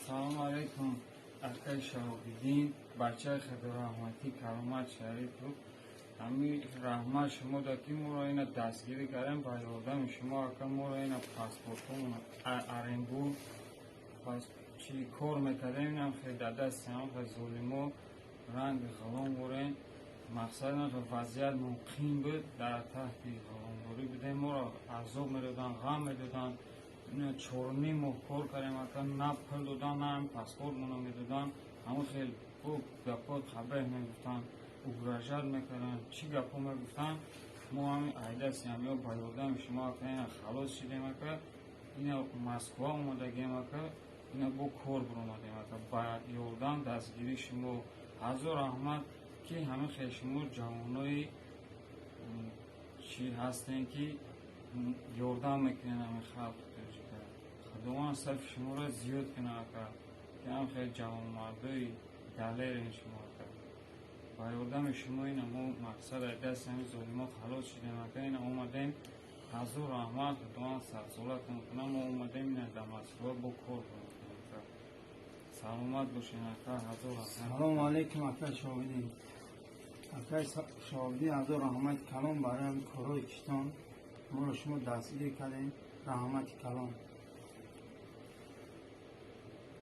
Салом алейкум, акай шаҳобиддин, бачаи Хадираҳматӣ Каромат Шарифу. Ҳамин раҳмат шумода ки моро ина дастгирӣ кардем ба ёрдами шумо, ака моро ина паспортҳои аренбу чи кор мекардем, инам хеле дар дасти ҳам хеле золимо ранги ғалом бурем. Мақсад ин ки вазъият муқим буд, дар таҳти ғаломбурӣ будем, моро азоб медоданд, ғам медоданд. 4.5 моҳ кор кардем, ака на пул доданд, на паспортмона медоданд. ҳамон хеле хуб гапҳои қабеҳ мегуфтанд, угражат мекарданд, чӣ гапҳо мегуфтанд. мо ҳамин айдасти ҳамё ба ёрдами шумо ака ина халос шидем, ака ина Москва омадагем, ака ина бо кор биромадем, ака ба ёрдам дастгирӣ шумо ҳазор раҳмат ки ҳамин хеле шумо ҷавонои чӣ ҳастем ки ёрдам мекунед ҳамин халқ. худованд сафи шуморо зиёд кунад, ака ки ҳам хеле ҷавонмардои далерем шумо, ака ба ёрдами шумо ина мо мақсад аз дасти ҳамин золимо халос шидем, ака ина омадем. ҳазор раҳмат, худованд сарсолатон кунад. мо омадем ина дар Москва бо кор кунем, ака саломат бошед, ака ҳазор раҳмат. салому алейкум акай шоҳидин. акай шоҳидин ҳазор раҳмати калон барои корои читон моро шумо дастгирӣ кардем. раҳмати калон.